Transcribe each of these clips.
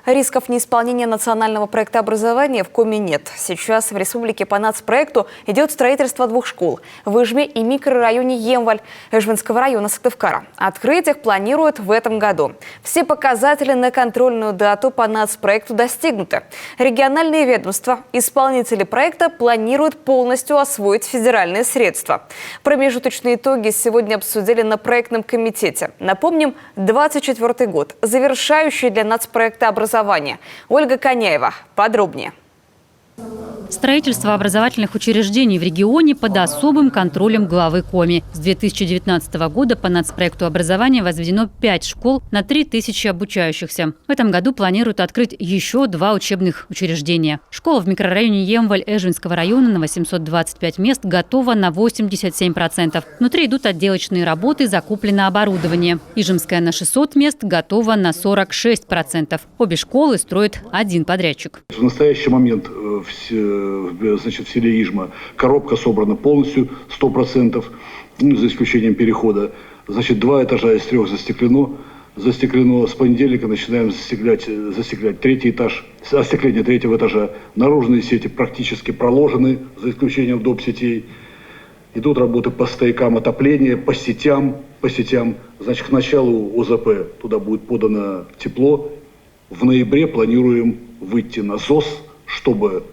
Рисков неисполнения национального проекта образования в Коми нет. Сейчас в республике по нацпроекту идет строительство 2 школ в Ижме и микрорайоне Емваль Ижминского района Сыктывкара. Открыть их планируют в этом году. Все показатели на контрольную дату по нацпроекту достигнуты. Региональные ведомства, исполнители проекта планируют полностью освоить федеральные средства. Промежуточные итоги сегодня обсудили на проектном комитете. Напомним, 2024 год, завершающий для нацпроекта образования. Ольга Коняева. Подробнее. Строительство образовательных учреждений в регионе под особым контролем главы Коми. С 2019 года по нацпроекту образования возведено 5 школ на 3000 обучающихся. В этом году планируют открыть еще 2 учебных учреждения. Школа в микрорайоне Емваль Эжвинского района на 825 мест готова на 87%. Внутри идут отделочные работы, закуплено оборудование. Ижемская на 600 мест готова на 46%. Обе школы строит один подрядчик. В настоящий момент в селе Ижма коробка собрана полностью, 100%, за исключением перехода. 2 этажа из 3 застеклено. С понедельника начинаем застеклять 3-й этаж, остекление 3-го этажа. Наружные сети практически проложены, за исключением доп. Сетей. Идут работы по стоякам отопления, по сетям. К началу ОЗП туда будет подано тепло. В ноябре планируем выйти на ЗОС, чтобы,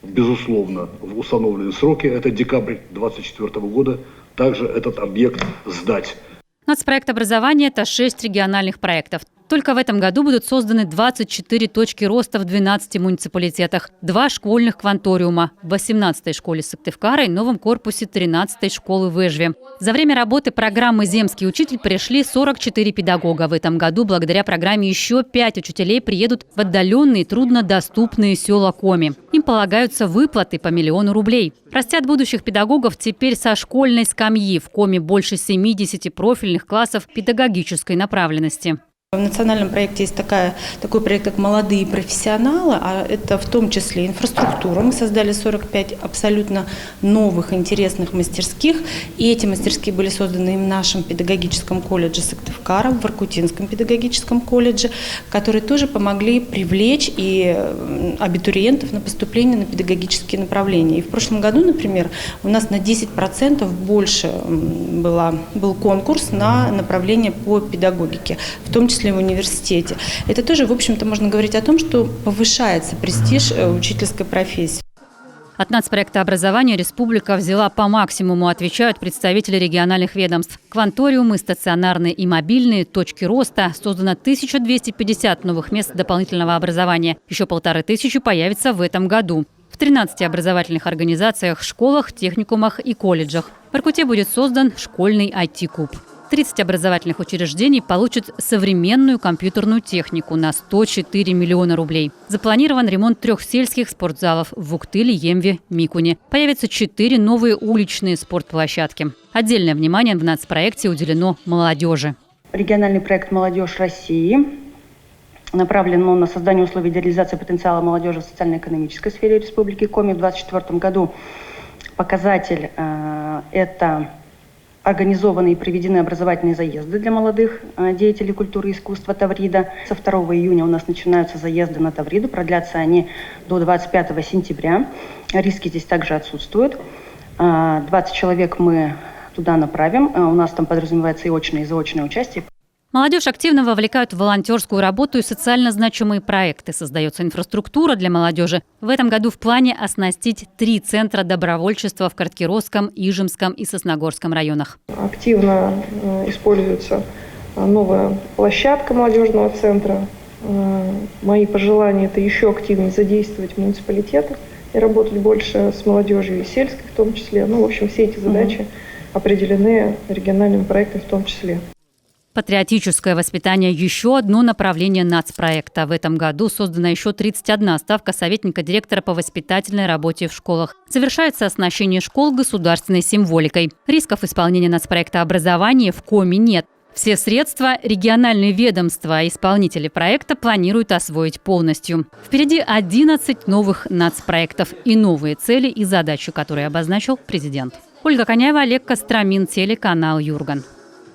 безусловно, в установленные сроки, это декабрь 2024 года, также этот объект сдать. Нацпроект образования – это 6 региональных проектов. Только в этом году будут созданы 24 точки роста в 12 муниципалитетах, 2 школьных кванториума в 18-й школе Сыктывкара и новом корпусе 13-й школы в Ижве. За время работы программы «Земский учитель» пришли 44 педагога. В этом году благодаря программе еще 5 учителей приедут в отдаленные, труднодоступные села Коми. Им полагаются выплаты по 1 миллиону рублей. Растят будущих педагогов теперь со школьной скамьи. В Коми больше 70 профильных классов педагогической направленности. В национальном проекте есть такой проект, как «Молодые профессионалы», а это в том числе инфраструктура. Мы создали 45 абсолютно новых, интересных мастерских. И эти мастерские были созданы в нашем педагогическом колледже Сыктывкара, в Воркутинском педагогическом колледже, которые тоже помогли привлечь и абитуриентов на поступление на педагогические направления. И в прошлом году, например, у нас на 10% больше был конкурс на направление по педагогике, в том числе в университете. Это тоже, в общем-то, можно говорить о том, что повышается престиж учительской профессии. От нацпроекта образования республика взяла по максимуму, отвечают представители региональных ведомств. Кванториумы, стационарные и мобильные, точки роста. Создано 1250 новых мест дополнительного образования. Еще 1500 появится в этом году. В 13 образовательных организациях, школах, техникумах и колледжах. В Воркуте будет создан школьный IT-клуб. 30 образовательных учреждений получат современную компьютерную технику на 104 миллиона рублей. Запланирован ремонт 3 сельских спортзалов в Вуктыле, Емве, Микуне. Появятся 4 новые уличные спортплощадки. Отдельное внимание в нацпроекте уделено молодежи. Региональный проект «Молодежь России» направлен на создание условий для реализации потенциала молодежи в социально-экономической сфере Республики Коми. В 2024 году показатель это организованы и проведены образовательные заезды для молодых деятелей культуры и искусства Таврида. Со 2 июня у нас начинаются заезды на Тавриду. Продлятся они до 25 сентября. Риски здесь также отсутствуют. 20 человек мы туда направим. У нас там подразумевается и очное, и заочное участие. Молодежь активно вовлекают в волонтерскую работу и социально значимые проекты. Создается инфраструктура для молодежи. В этом году в плане оснастить 3 центра добровольчества в Карткиросском, Ижемском и Сосногорском районах. Активно используется новая площадка молодежного центра. Мои пожелания – это еще активнее задействовать муниципалитеты и работать больше с молодежью и сельской в том числе. В общем, все эти задачи определены региональным проектом в том числе. Патриотическое воспитание – еще одно направление нацпроекта. В этом году создана еще 31 ставка советника директора по воспитательной работе в школах. Завершается оснащение школ государственной символикой. Рисков исполнения нацпроекта образования в Коми нет. Все средства региональные ведомства и исполнители проекта планируют освоить полностью. Впереди 11 новых нацпроектов и новые цели и задачи, которые обозначил президент. Ольга Коняева, Олег Костромин, телеканал Юрган.